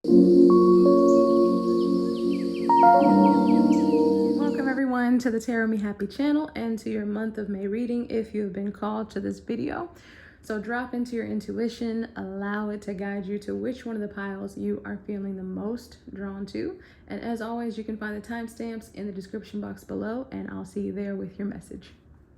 Welcome everyone to the Tarot Me Happy channel and to your month of May reading if you have been called to this video. So drop into your intuition, allow it to guide you to which one of the piles you are feeling the most drawn to. And as always, you can find the timestamps in the description box below, and I'll see you there with your message.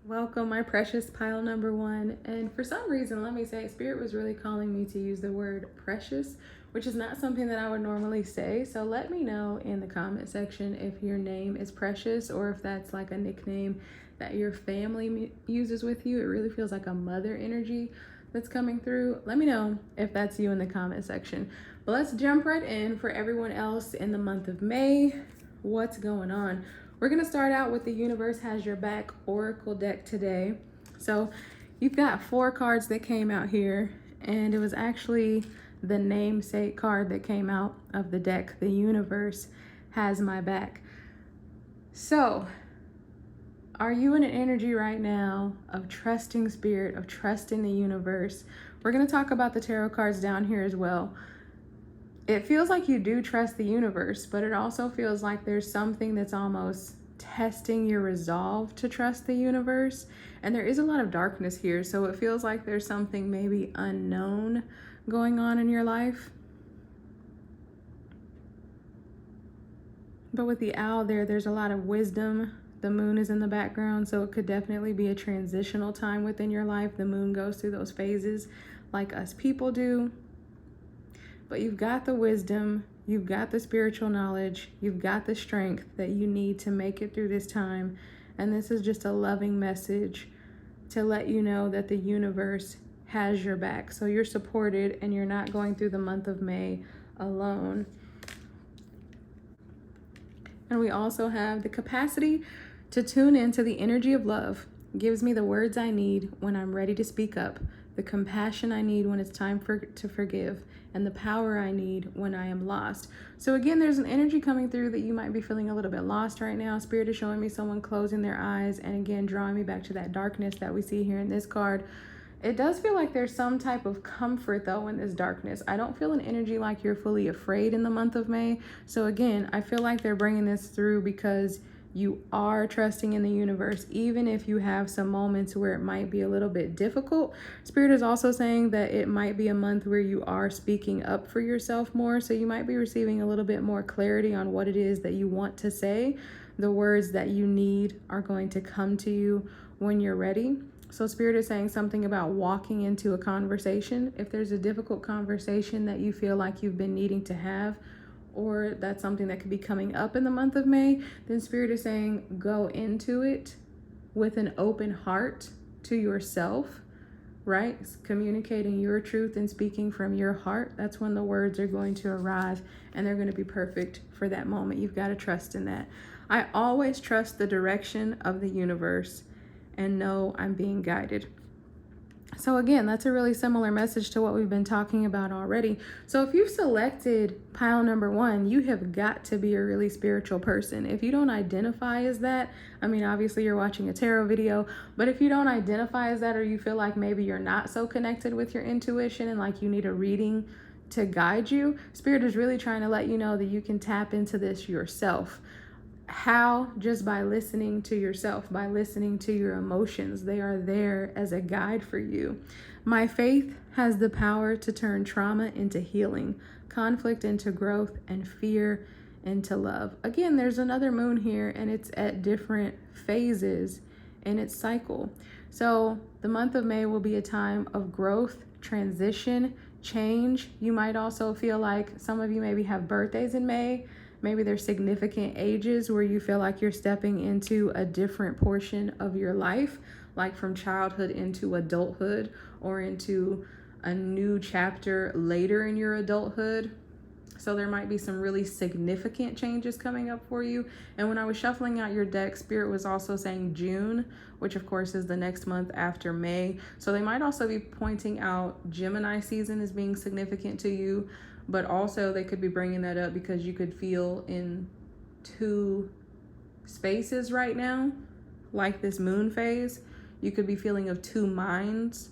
Welcome, my precious pile number one. And for some reason, let me say, Spirit was really calling me to use the word precious, which is not something that I would normally say. So let me know in the comment section if your name is Precious or if that's like a nickname that your family uses with you. It really feels like a mother energy that's coming through. Let me know if that's you in the comment section. But let's jump right in. For everyone else in the month of May, what's going on? We're going to start out with the Universe Has Your Back Oracle deck today. So you've got 4 cards that came out here, and it was actually the namesake card that came out of the deck. The Universe Has My Back. So are you in an energy right now of trusting Spirit, of trusting the universe? We're going to talk about the tarot cards down here as well. It feels like you do trust the universe, but it also feels like there's something that's almost testing your resolve to trust the universe. And there is a lot of darkness here, so it feels like there's something maybe unknown going on in your life. But with the owl there's a lot of wisdom. The moon is in the background, so it could definitely be a transitional time within your life. The moon goes through those phases like us people do. But you've got the wisdom, you've got the spiritual knowledge, you've got the strength that you need to make it through this time. And this is just a loving message to let you know that the universe has your back. So you're supported and you're not going through the month of May alone. And we also have the capacity to tune into the energy of love. It gives me the words I need when I'm ready to speak up, the compassion I need when it's time to forgive, and the power I need when I am lost. So again, there's an energy coming through that you might be feeling a little bit lost right now. Spirit is showing me someone closing their eyes, and again, drawing me back to that darkness that we see here in this card. It does feel like there's some type of comfort though in this darkness. I don't feel an energy like you're fully afraid in the month of May. So again, I feel like they're bringing this through because you are trusting in the universe, even if you have some moments where it might be a little bit difficult. Spirit is also saying that it might be a month where you are speaking up for yourself more. So you might be receiving a little bit more clarity on what it is that you want to say. The words that you need are going to come to you when you're ready. So Spirit is saying something about walking into a conversation. If there's a difficult conversation that you feel like you've been needing to have, or that's something that could be coming up in the month of May, then Spirit is saying go into it with an open heart to yourself, right? Communicating your truth and speaking from your heart. That's when the words are going to arrive and they're going to be perfect for that moment. You've got to trust in that. I always trust the direction of the universe and know I'm being guided. So again, that's a really similar message to what we've been talking about already. So if you've selected pile number one, you have got to be a really spiritual person. If you don't identify as that, I mean, obviously you're watching a tarot video, but if you don't identify as that, or you feel like maybe you're not so connected with your intuition and like you need a reading to guide you, Spirit is really trying to let you know that you can tap into this yourself. How? Just by listening to yourself, by listening to your emotions. They are there as a guide for you. My faith has the power to turn trauma into healing, conflict into growth, and fear into love. Again, there's another moon here, and it's at different phases in its cycle. So the month of May will be a time of growth, transition, change. You might also feel like some of you maybe have birthdays in May. Maybe there's significant ages where you feel like you're stepping into a different portion of your life, like from childhood into adulthood or into a new chapter later in your adulthood. So there might be some really significant changes coming up for you. And when I was shuffling out your deck, Spirit was also saying June, which of course is the next month after May. So they might also be pointing out Gemini season as being significant to you. But also they could be bringing that up because you could feel in 2 spaces right now, like this moon phase. You could be feeling of 2 minds,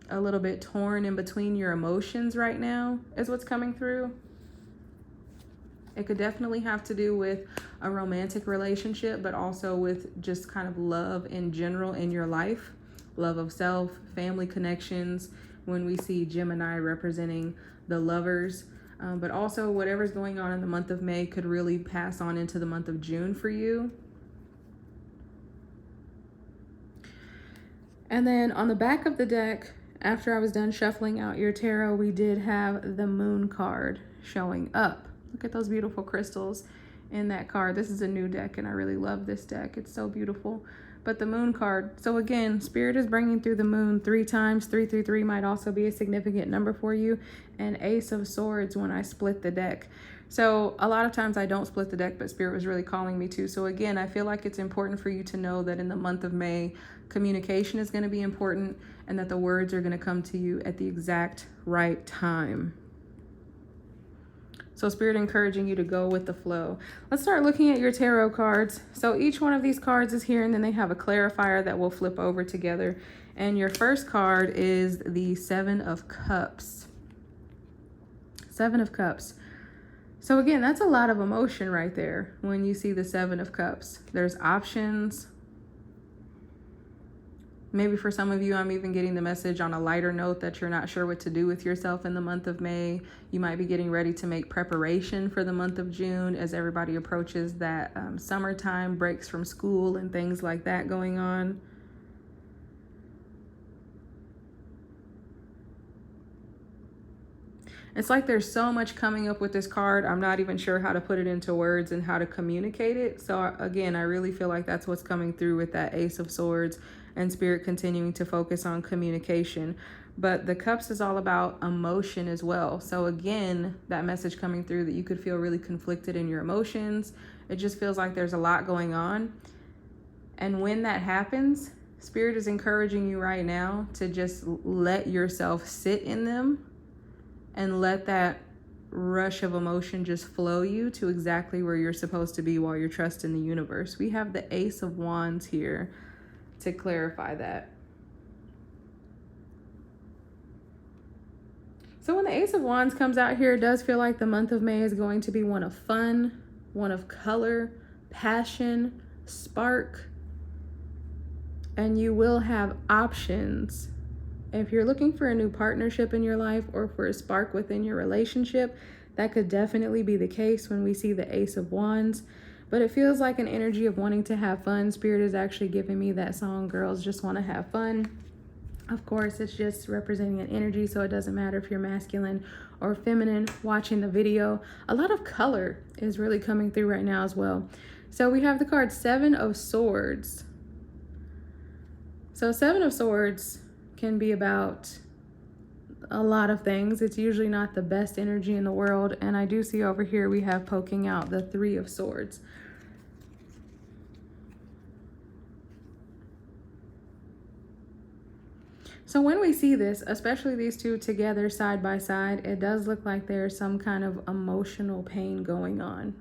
a little bit torn in between your emotions right now is what's coming through. It could definitely have to do with a romantic relationship, but also with just kind of love in general in your life, love of self, family connections. When we see Gemini representing the lovers, but also whatever's going on in the month of May could really pass on into the month of June for you. And then on the back of the deck, after I was done shuffling out your tarot, we did have the Moon card showing up. Look at those beautiful crystals in that card. This is a new deck and I really love this deck. It's so beautiful. But the Moon card, so again, Spirit is bringing through the Moon 3 times. 333 might also be a significant number for you. And Ace of Swords when I split the deck. So a lot of times I don't split the deck, but Spirit was really calling me to. So again, I feel like it's important for you to know that in the month of May, communication is going to be important and that the words are going to come to you at the exact right time. So Spirit encouraging you to go with the flow. Let's start looking at your tarot cards. So each one of these cards is here and then they have a clarifier that will flip over together. And your first card is the 7 of Cups. 7 of Cups. So again, that's a lot of emotion right there when you see the 7 of Cups. There's options. Maybe for some of you, I'm even getting the message on a lighter note that you're not sure what to do with yourself in the month of May. You might be getting ready to make preparation for the month of June as everybody approaches that summertime, breaks from school and things like that going on. It's like there's so much coming up with this card. I'm not even sure how to put it into words and how to communicate it. So again, I really feel like that's what's coming through with that Ace of Swords and Spirit continuing to focus on communication. But the Cups is all about emotion as well. So again, that message coming through that you could feel really conflicted in your emotions. It just feels like there's a lot going on. And when that happens, Spirit is encouraging you right now to just let yourself sit in them and let that rush of emotion just flow you to exactly where you're supposed to be while you're trusting the universe. We have the Ace of Wands here to clarify that. So when the Ace of Wands comes out here, it does feel like the month of May is going to be one of fun, one of color, passion, spark, and you will have options. If you're looking for a new partnership in your life or for a spark within your relationship, that could definitely be the case when we see the Ace of Wands. But it feels like an energy of wanting to have fun. Spirit is actually giving me that song, Girls Just Want to Have Fun. Of course, it's just representing an energy, so it doesn't matter if you're masculine or feminine watching the video. A lot of color is really coming through right now as well. So we have the card 7 of Swords. So 7 of Swords can be about a lot of things. It's usually not the best energy in the world. And I do see over here we have poking out the 3 of Swords. So when we see this, especially these two together side by side, it does look like there's some kind of emotional pain going on.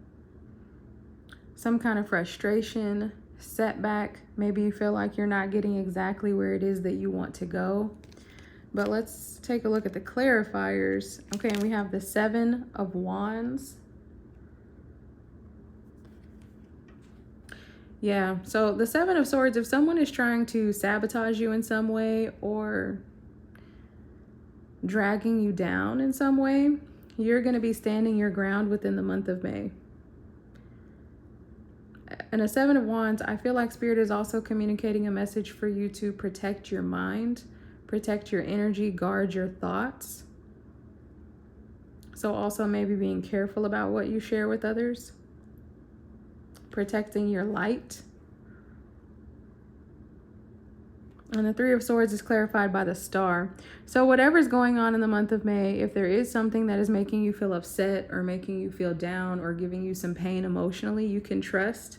Some kind of frustration, setback. Maybe you feel like you're not getting exactly where it is that you want to go. But let's take a look at the clarifiers. Okay, and we have the 7 of Wands. Yeah, so the 7 of Swords, if someone is trying to sabotage you in some way or dragging you down in some way, you're going to be standing your ground within the month of May. And a 7 of Wands, I feel like Spirit is also communicating a message for you to protect your mind, protect your energy, guard your thoughts. So also maybe being careful about what you share with others. Protecting your light. And the 3 of Swords is clarified by the Star. So whatever's going on in the month of May, if there is something that is making you feel upset or making you feel down or giving you some pain emotionally, you can trust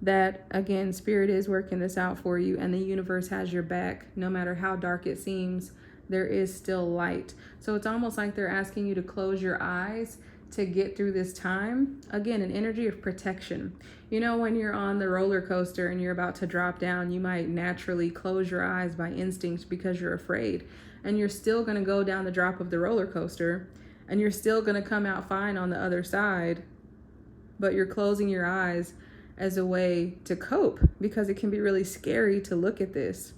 that, again, Spirit is working this out for you and the universe has your back. No matter how dark it seems, there is still light. So it's almost like they're asking you to close your eyes to get through this time. Again, an energy of protection. You know, when you're on the roller coaster and you're about to drop down, you might naturally close your eyes by instinct because you're afraid. And you're still going to go down the drop of the roller coaster and you're still going to come out fine on the other side. but you're closing your eyes as a way to cope because it can be really scary to look at this.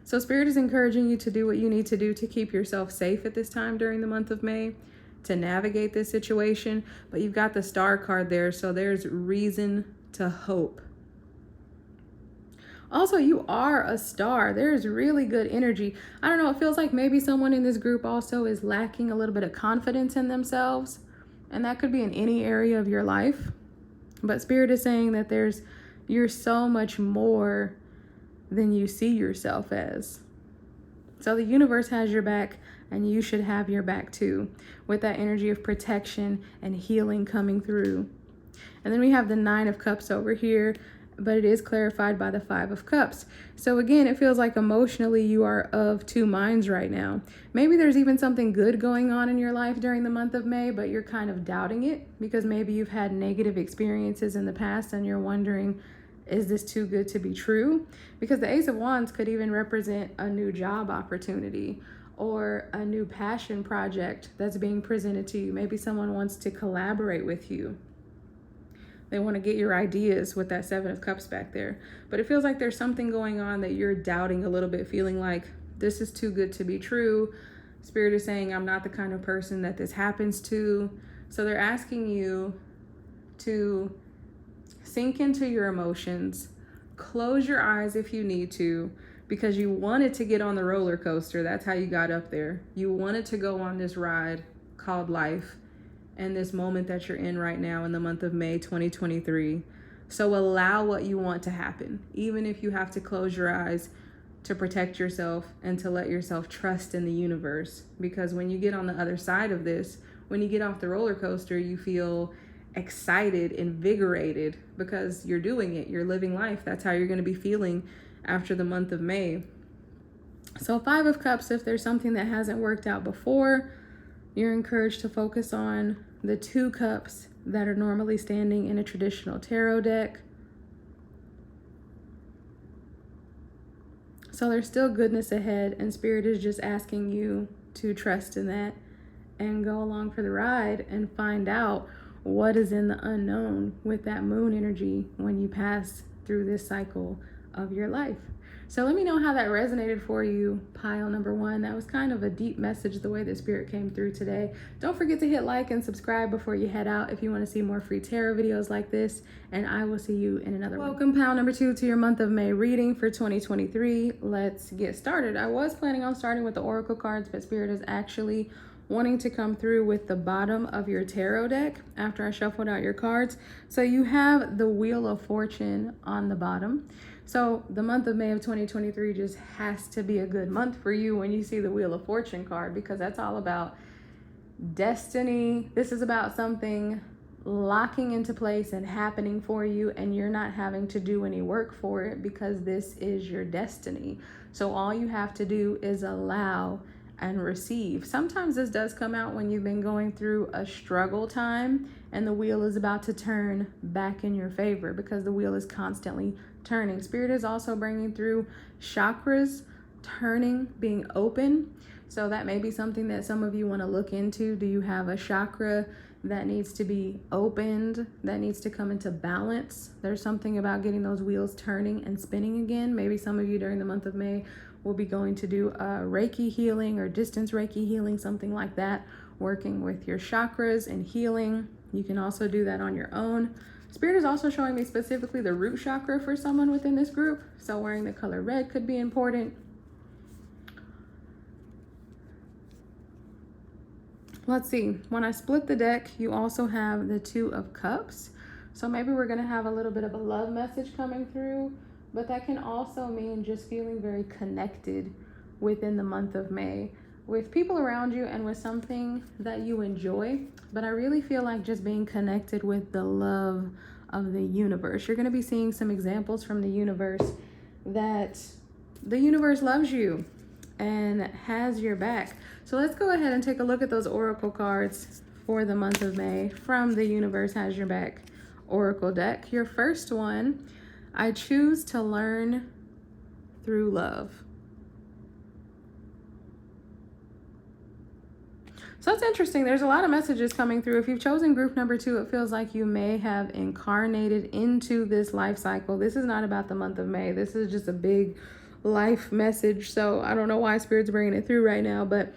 So Spirit is encouraging you to do what you need to do to keep yourself safe at this time during the month of May, to navigate this situation. But you've got the Star card there, so there's reason to hope. Also, you are a star. There's really good energy. I don't know, it feels like maybe someone in this group also is lacking a little bit of confidence in themselves. And that could be in any area of your life. But Spirit is saying that you're so much more than you see yourself as. So the universe has your back, and you should have your back too, with that energy of protection and healing coming through. And then we have the 9 of Cups over here, but it is clarified by the 5 of Cups. So again, it feels like emotionally you are of two minds right now. Maybe there's even something good going on in your life during the month of May, but you're kind of doubting it because maybe you've had negative experiences in the past and you're wondering, is this too good to be true? Because the Ace of Wands could even represent a new job opportunity or a new passion project that's being presented to you. Maybe someone wants to collaborate with you. They want to get your ideas with that 7 of Cups back there. But it feels like there's something going on that you're doubting a little bit, feeling like this is too good to be true. Spirit is saying, I'm not the kind of person that this happens to. So they're asking you to sink into your emotions, close your eyes if you need to, because you wanted to get on the roller coaster. That's how you got up there. You wanted to go on this ride called life and this moment that you're in right now in the month of May 2023. So allow what you want to happen, even if you have to close your eyes to protect yourself and to let yourself trust in the universe. Because when you get on the other side of this, when you get off the roller coaster, you feel excited, invigorated, because you're doing it, you're living life. That's how you're going to be feeling after the month of May. So 5 of Cups, if there's something that hasn't worked out before, you're encouraged to focus on the 2 cups that are normally standing in a traditional tarot deck. So there's still goodness ahead, and Spirit is just asking you to trust in that and go along for the ride and find out what is in the unknown with that moon energy when you pass through this cycle of your life. So let me know how that resonated for you, pile number 1. That was kind of a deep message the way the Spirit came through today. Don't forget to hit like and subscribe before you head out if you want to see more free tarot videos like this, and I will see you in another one. Welcome, pile number 2, to your month of May reading for 2023. Let's get started. I was planning on starting with the Oracle cards, but Spirit is actually wanting to come through with the bottom of your tarot deck after I shuffled out your cards. So you have the Wheel of Fortune on the bottom. So the month of May of 2023 just has to be a good month for you when you see the Wheel of Fortune card, because that's all about destiny. This is about something locking into place and happening for you, and you're not having to do any work for it because this is your destiny. So all you have to do is allow and receive. Sometimes this does come out when you've been going through a struggle time and the wheel is about to turn back in your favor, because the wheel is constantly turning. Spirit is also bringing through chakras turning, being open. So that may be something that some of you want to look into. Do you have a chakra that needs to be opened, that needs to come into balance? There's something about getting those wheels turning and spinning again. Maybe some of you during the month of May will be going to do a Reiki healing or distance Reiki healing, something like that, working with your chakras and healing. You can also do that on your own. Spirit is also showing me specifically the root chakra for someone within this group. So wearing the color red could be important. Let's see, when I split the deck, you also have the 2 of Cups. So maybe we're gonna have a little bit of a love message coming through, but that can also mean just feeling very connected within the month of May with people around you and with something that you enjoy. But I really feel like just being connected with the love of the universe. You're gonna be seeing some examples from the universe that the universe loves you and has your back. So let's go ahead and take a look at those oracle cards for the month of May from the Universe Has Your Back Oracle deck. Your first one, I choose to learn through love. So that's interesting. There's a lot of messages coming through. If you've chosen group number 2, it feels like you may have incarnated into this life cycle. This is not about the month of May. This is just a big life message. So I don't know why Spirit's bringing it through right now, but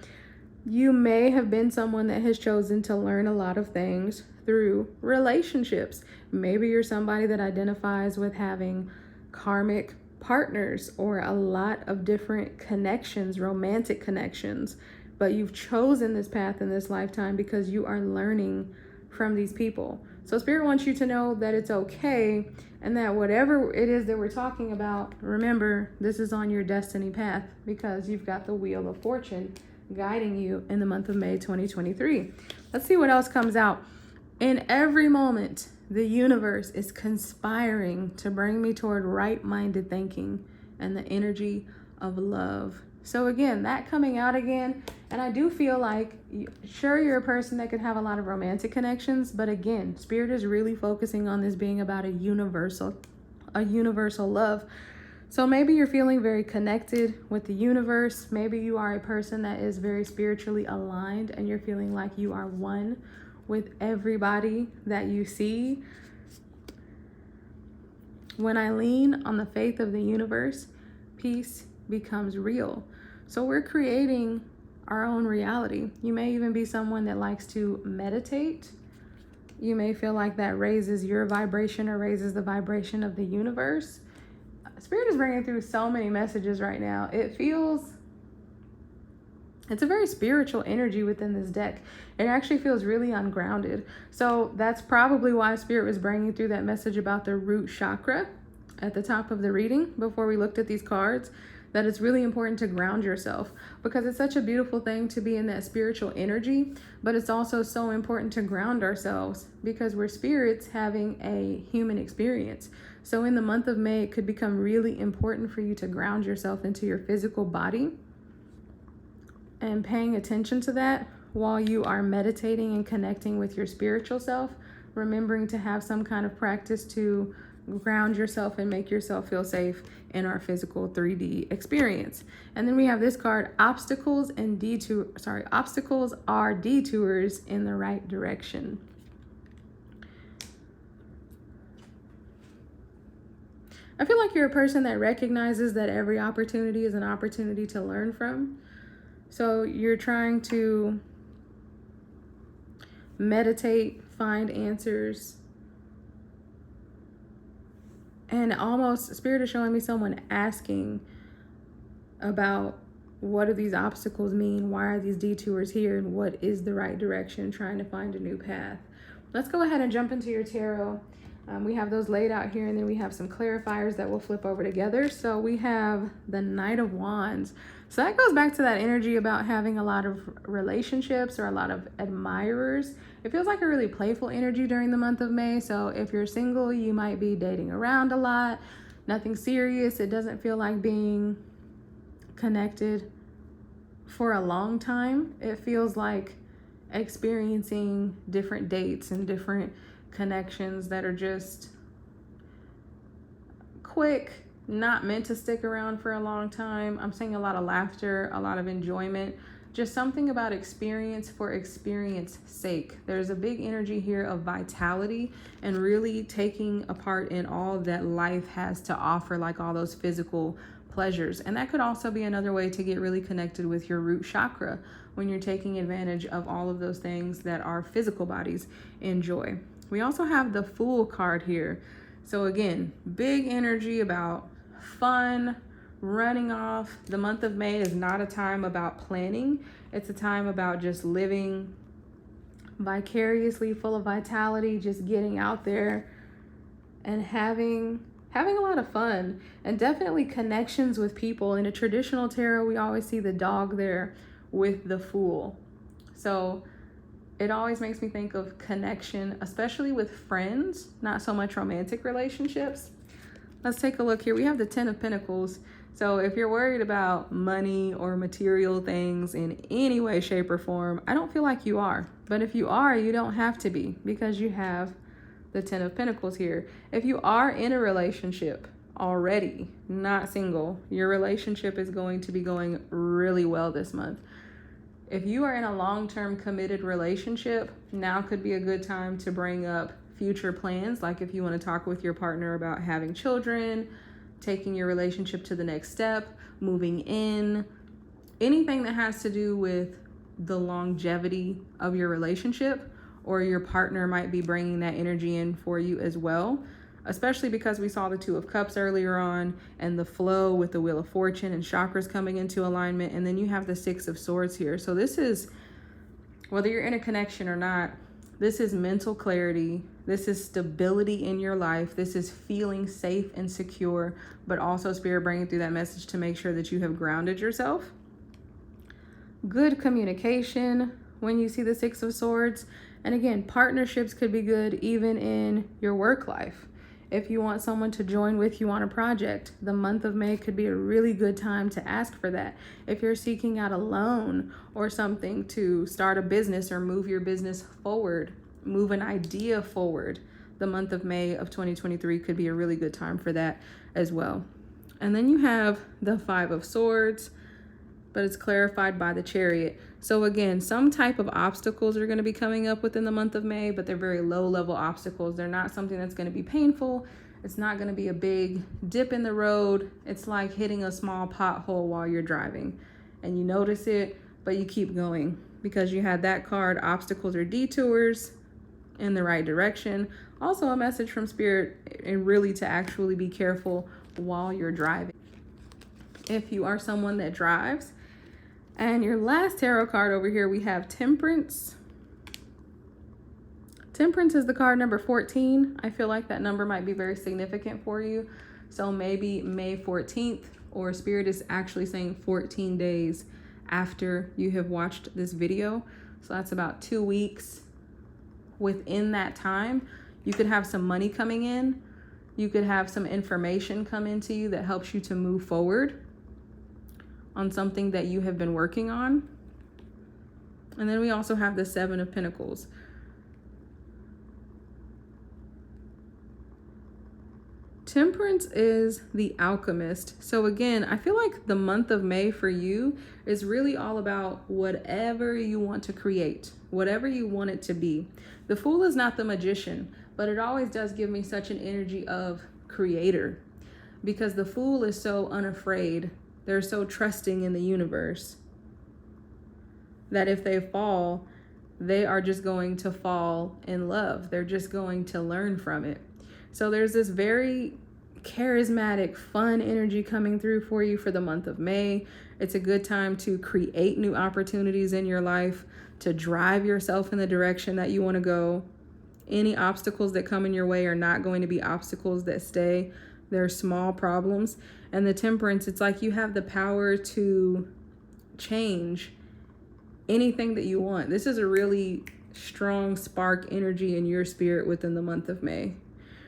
you may have been someone that has chosen to learn a lot of things through relationships. Maybe you're somebody that identifies with having karmic partners or a lot of different connections, romantic connections. But you've chosen this path in this lifetime because you are learning from these people. So Spirit wants you to know that it's okay, and that whatever it is that we're talking about, remember, this is on your destiny path because you've got the Wheel of Fortune guiding you in the month of May 2023. Let's see what else comes out. In every moment, the universe is conspiring to bring me toward right-minded thinking and the energy of love. So again, that coming out again, and I do feel like, sure, you're a person that could have a lot of romantic connections, but again, Spirit is really focusing on this being about a universal love. So maybe you're feeling very connected with the universe. Maybe you are a person that is very spiritually aligned and you're feeling like you are one with everybody that you see. When I lean on the faith of the universe, peace becomes real. So we're creating our own reality. You may even be someone that likes to meditate. You may feel like that raises your vibration or raises the vibration of the universe. Spirit is bringing through so many messages right now. It's a very spiritual energy within this deck. It actually feels really ungrounded. So that's probably why Spirit was bringing through that message about the root chakra at the top of the reading before we looked at these cards, that it's really important to ground yourself because it's such a beautiful thing to be in that spiritual energy, but it's also so important to ground ourselves because we're spirits having a human experience. So in the month of May, it could become really important for you to ground yourself into your physical body and paying attention to that while you are meditating and connecting with your spiritual self, remembering to have some kind of practice to ground yourself and make yourself feel safe in our physical 3D experience. And then we have this card, obstacles are detours in the right direction. I feel like you're a person that recognizes that every opportunity is an opportunity to learn from. So you're trying to meditate, find answers, and almost Spirit is showing me someone asking about what do these obstacles mean? Why are these detours here? And what is the right direction? Trying to find a new path. Let's go ahead and jump into your tarot. We have those laid out here, and then we have some clarifiers that we'll flip over together. So we have the Knight of Wands. So that goes back to that energy about having a lot of relationships or a lot of admirers. It feels like a really playful energy during the month of May. So if you're single, you might be dating around a lot. Nothing serious. It doesn't feel like being connected for a long time. It feels like experiencing different dates and different connections that are just quick, not meant to stick around for a long time. I'm seeing a lot of laughter, a lot of enjoyment, just something about experience for experience sake. There's a big energy here of vitality and really taking a part in all that life has to offer, like all those physical pleasures. And that could also be another way to get really connected with your root chakra when you're taking advantage of all of those things that our physical bodies enjoy. We also have the Fool card here. So again, big energy about fun, running off. The month of May is not a time about planning. It's a time about just living vicariously, full of vitality, just getting out there and having a lot of fun, and definitely connections with people. In a traditional tarot, we always see the dog there with the Fool. So it always makes me think of connection, especially with friends, not so much romantic relationships. Let's take a look here. We have the 10 of Pentacles. So if you're worried about money or material things in any way, shape, or form, I don't feel like you are. But if you are, you don't have to be, because you have the 10 of Pentacles here. If you are in a relationship already, not single, your relationship is going to be going really well this month. If you are in a long-term committed relationship, now could be a good time to bring up future plans. Like if you want to talk with your partner about having children, taking your relationship to the next step, moving in, anything that has to do with the longevity of your relationship, or your partner might be bringing that energy in for you as well. Especially because we saw the Two of Cups earlier on and the flow with the Wheel of Fortune and chakras coming into alignment. And then you have the Six of Swords here. So this is, whether you're in a connection or not, this is mental clarity. This is stability in your life. This is feeling safe and secure, but also Spirit bringing through that message to make sure that you have grounded yourself. Good communication when you see the Six of Swords. And again, partnerships could be good even in your work life. If you want someone to join with you on a project, the month of May could be a really good time to ask for that. If you're seeking out a loan or something to start a business or move your business forward, move an idea forward, the month of May of 2023 could be a really good time for that as well. And then you have the Five of Swords, but it's clarified by the Chariot. So again, some type of obstacles are going to be coming up within the month of May, but they're very low level obstacles. They're not something that's going to be painful. It's not going to be a big dip in the road. It's like hitting a small pothole while you're driving and you notice it, but you keep going because you had that card, obstacles or detours in the right direction. Also a message from Spirit, and really to actually be careful while you're driving. If you are someone that drives. And your last tarot card over here, we have Temperance. Temperance is the card number 14. I feel like that number might be very significant for you. So maybe May 14th, or Spirit is actually saying 14 days after you have watched this video. So that's about 2 weeks. Within that time, you could have some money coming in. You could have some information come into you that helps you to move forward on something that you have been working on. And then we also have the Seven of Pentacles. Temperance is the alchemist. So again, I feel like the month of May for you is really all about whatever you want to create, whatever you want it to be. The Fool is not the magician, but it always does give me such an energy of creator, because the Fool is so unafraid. They're so trusting in the universe that if they fall, they are just going to fall in love. They're just going to learn from it. So there's this very charismatic, fun energy coming through for you for the month of May. It's a good time to create new opportunities in your life, to drive yourself in the direction that you want to go. Any obstacles that come in your way are not going to be obstacles that stay. They're small problems. And the Temperance, it's like you have the power to change anything that you want. This is a really strong spark energy in your spirit within the month of May.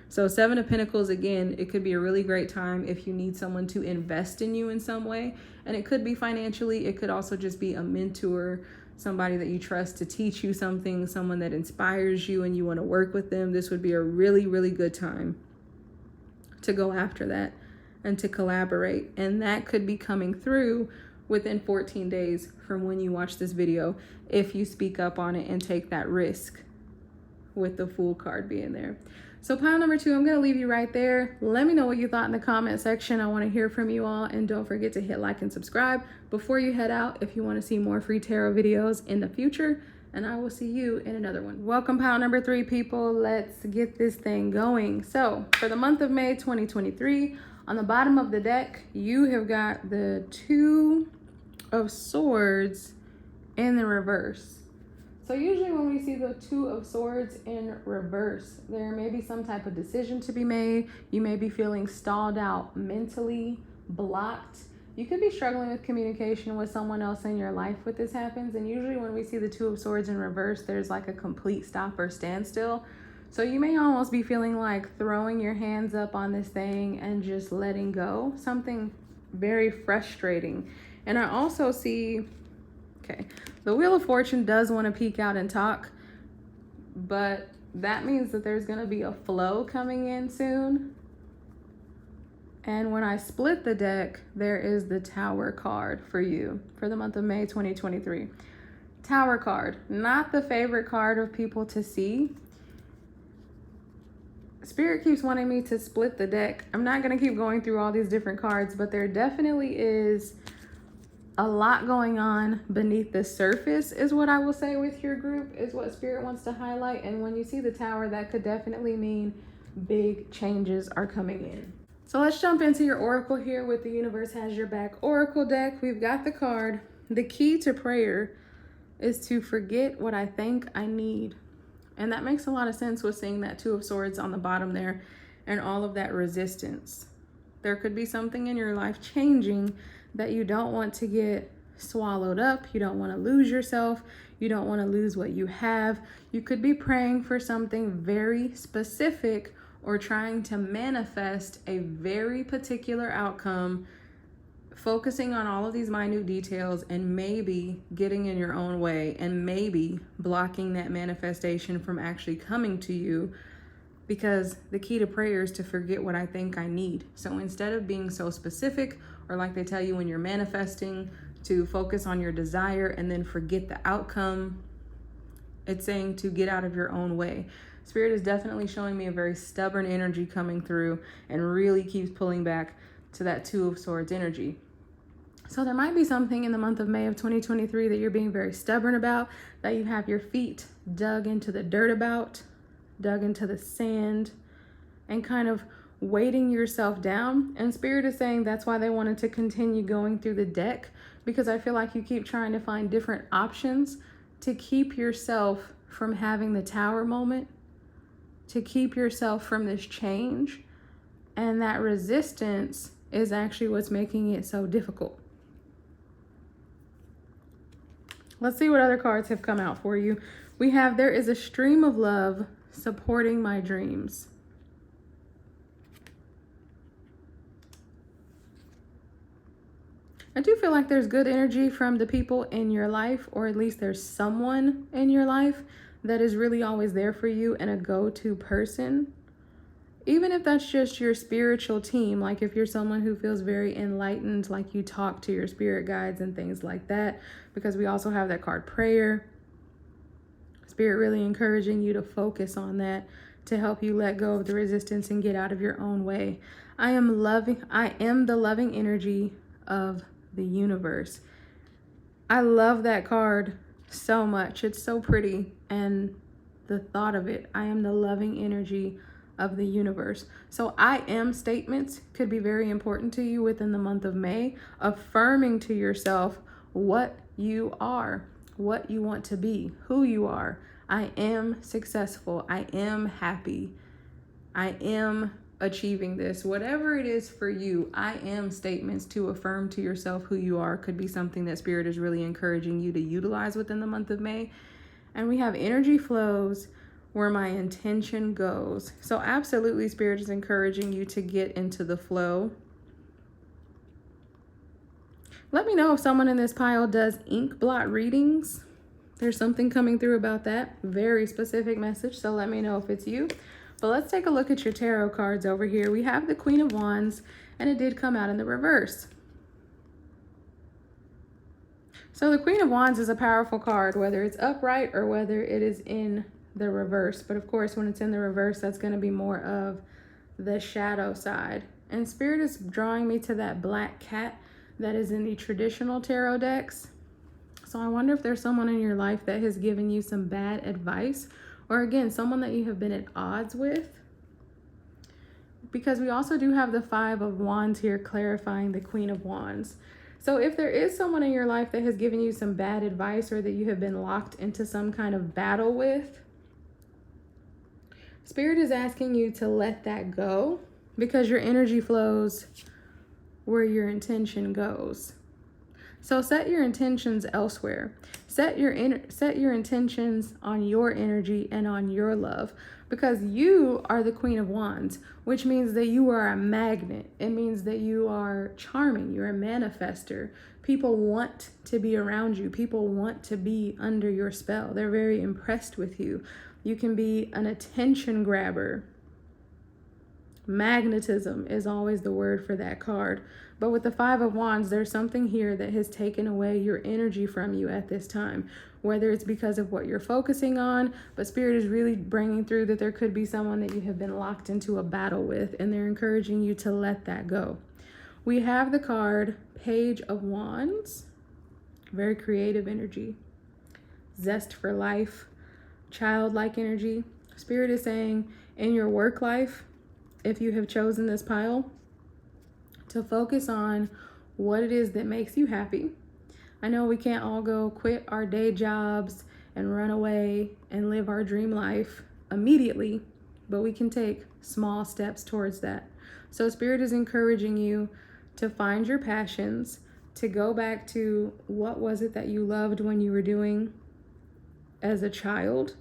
So Seven of Pentacles, again, it could be a really great time if you need someone to invest in you in some way. And it could be financially. It could also just be a mentor, somebody that you trust to teach you something, someone that inspires you and you want to work with them. This would be a really, really good time to go after that and to collaborate. And that could be coming through within 14 days from when you watch this video, if you speak up on it and take that risk with the Fool card being there. So pile number 2, I'm going to leave you right there. Let me know what you thought in the comment section. I want to hear from you all. And don't forget to hit like and subscribe before you head out if you want to see more free tarot videos in the future. And I will see you in another one. Welcome pile number 3, people. Let's get this thing going. So for the month of May 2023, on the bottom of the deck, you have got the Two of Swords in the reverse. So usually when we see the Two of Swords in reverse, there may be some type of decision to be made. You may be feeling stalled out mentally, blocked. You could be struggling with communication with someone else in your life when this happens. And usually when we see the Two of Swords in reverse, there's like a complete stop or standstill. So you may almost be feeling like throwing your hands up on this thing and just letting go. Something very frustrating. And I also see, okay, the Wheel of Fortune does want to peek out and talk, but that means that there's going to be a flow coming in soon. And when I split the deck, there is the Tower card for you for the month of May 2023. Tower card, not the favorite card of people to see. Spirit keeps wanting me to split the deck. I'm not going to keep going through all these different cards, but there definitely is a lot going on beneath the surface, is what I will say with your group, is what Spirit wants to highlight. And when you see the Tower, that could definitely mean big changes are coming in. So let's jump into your oracle here with the Universe Has Your Back Oracle deck. We've got the card, the key to prayer is to forget what I think I need. And that makes a lot of sense with seeing that Two of Swords on the bottom there and all of that resistance. There could be something in your life changing that you don't want to get swallowed up. You don't want to lose yourself. You don't want to lose what you have. You could be praying for something very specific or trying to manifest a very particular outcome, focusing on all of these minute details and maybe getting in your own way and maybe blocking that manifestation from actually coming to you, because the key to prayer is to forget what I think I need. So instead of being so specific, or like they tell you when you're manifesting, to focus on your desire and then forget the outcome, it's saying to get out of your own way. Spirit is definitely showing me a very stubborn energy coming through and really keeps pulling back to that Two of Swords energy. So there might be something in the month of May of 2023 that you're being very stubborn about, that you have your feet dug into the dirt about, dug into the sand, and kind of weighting yourself down. And Spirit is saying that's why they wanted to continue going through the deck, because I feel like you keep trying to find different options to keep yourself from having the Tower moment, to keep yourself from this change. And that resistance is actually what's making it so difficult. Let's see what other cards have come out for you. We have, there is a stream of love supporting my dreams. I do feel like there's good energy from the people in your life, or at least there's someone in your life that is really always there for you and a go-to person. Even if that's just your spiritual team, like if you're someone who feels very enlightened, like you talk to your spirit guides and things like that, because we also have that card prayer. Spirit really encouraging you to focus on that to help you let go of the resistance and get out of your own way. I am the loving energy of the universe. I love that card so much. It's so pretty. And the thought of it, I am the loving energy of the universe. So I am statements could be very important to you within the month of May, affirming to yourself what you are, what you want to be, who you are. I am successful. I am happy. I am achieving this. Whatever it is for you, I am statements to affirm to yourself who you are could be something that Spirit is really encouraging you to utilize within the month of May. And we have energy flows where my intention goes. So absolutely, Spirit is encouraging you to get into the flow. Let me know if someone in this pile does ink blot readings. There's something coming through about that. Very specific message, so let me know if it's you. But let's take a look at your tarot cards over here. We have the Queen of Wands, and it did come out in the reverse. So the Queen of Wands is a powerful card, whether it's upright or whether it is in the reverse. But of course, when it's in the reverse, that's going to be more of the shadow side. And Spirit is drawing me to that black cat that is in the traditional tarot decks. So I wonder if there's someone in your life that has given you some bad advice, or again, someone that you have been at odds with. Because we also do have the Five of Wands here clarifying the Queen of Wands. So if there is someone in your life that has given you some bad advice, or that you have been locked into some kind of battle with, Spirit is asking you to let that go, because your energy flows where your intention goes. So set your intentions elsewhere. Set your intentions on your energy and on your love, because you are the Queen of Wands, which means that you are a magnet. It means that you are charming. You're a manifester. People want to be around you. People want to be under your spell. They're very impressed with you. You can be an attention grabber, Magnetism is always the word for that card. But with the Five of Wands, there's something here that has taken away your energy from you at this time, whether it's because of what you're focusing on, but Spirit is really bringing through that there could be someone that you have been locked into a battle with, and they're encouraging you to let that go. We have the card Page of Wands, very creative energy, zest for life, childlike energy. Spirit is saying in your work life, if you have chosen this pile, to focus on what it is that makes you happy. I know we can't all go quit our day jobs and run away and live our dream life immediately, but we can take small steps towards that. So Spirit is encouraging you to find your passions, to go back to what was it that you loved when you were doing as a child,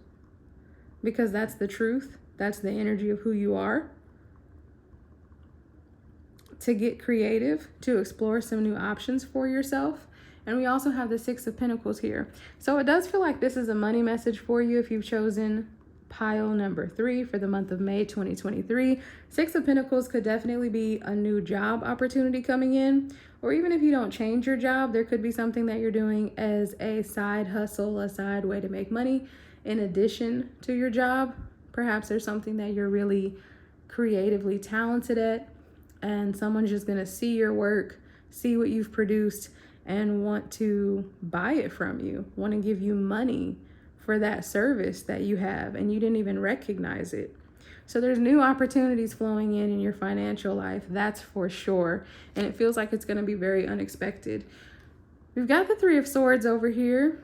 because that's the truth. That's the energy of who you are. To get creative, to explore some new options for yourself. And we also have the Six of Pentacles here. So it does feel like this is a money message for you if you've chosen pile number 3 for the month of May 2023. Six of Pentacles could definitely be a new job opportunity coming in, or even if you don't change your job, there could be something that you're doing as a side hustle, a side way to make money in addition to your job. Perhaps there's something that you're really creatively talented at, and someone's just going to see your work, see what you've produced, and want to buy it from you, want to give you money for that service that you have, and you didn't even recognize it. So there's new opportunities flowing in your financial life, that's for sure. And it feels like it's going to be very unexpected. We've got the Three of Swords over here,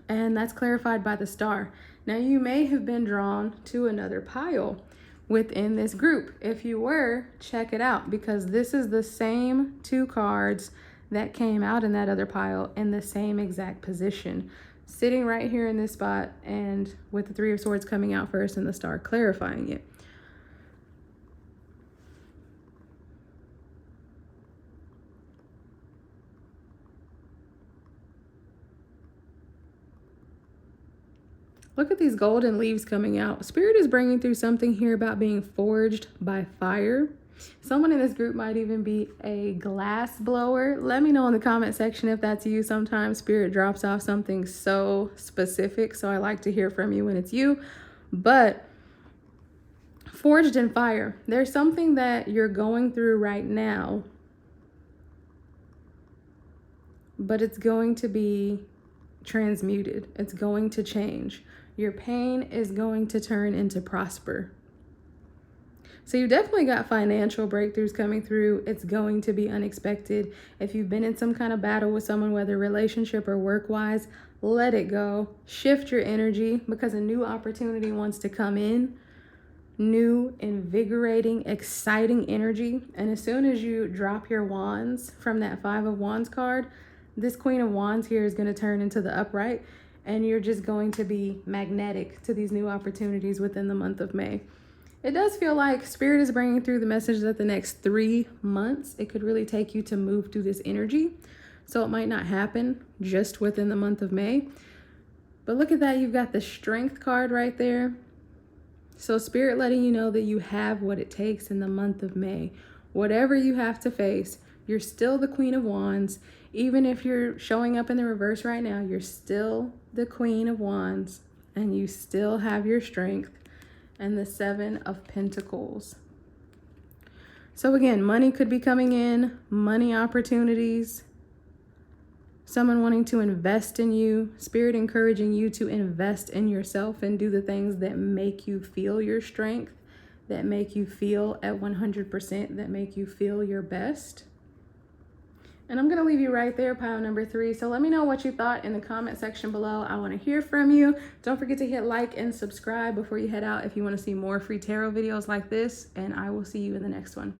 and that's clarified by the Star. Now you may have been drawn to another pile within this group. If you were, check it out, because this is the same 2 cards that came out in that other pile in the same exact position, sitting right here in this spot, and with the Three of Swords coming out first and the Star clarifying it. Look at these golden leaves coming out. Spirit is bringing through something here about being forged by fire. Someone in this group might even be a glass blower. Let me know in the comment section if that's you. Sometimes Spirit drops off something so specific, so I like to hear from you when it's you. But forged in fire, there's something that you're going through right now, but it's going to be transmuted. It's going to change. Your pain is going to turn into prosper. So you definitely got financial breakthroughs coming through. It's going to be unexpected. If you've been in some kind of battle with someone, whether relationship or work-wise, let it go. Shift your energy, because a new opportunity wants to come in. New, invigorating, exciting energy. And as soon as you drop your wands from that Five of Wands card, this Queen of Wands here is going to turn into the upright, and you're just going to be magnetic to these new opportunities within the month of May. It does feel like Spirit is bringing through the message that the next 3 months, it could really take you to move through this energy. So it might not happen just within the month of May. But look at that, you've got the Strength card right there. So Spirit letting you know that you have what it takes in the month of May. Whatever you have to face, you're still the Queen of Wands. Even if you're showing up in the reverse right now, you're still the Queen of Wands, and you still have your strength. And the Seven of Pentacles. So again, money could be coming in, money opportunities, someone wanting to invest in you, Spirit encouraging you to invest in yourself and do the things that make you feel your strength, that make you feel at 100%, that make you feel your best. And I'm going to leave you right there, pile number 3. So let me know what you thought in the comment section below. I want to hear from you. Don't forget to hit like and subscribe before you head out if you want to see more free tarot videos like this. And I will see you in the next one.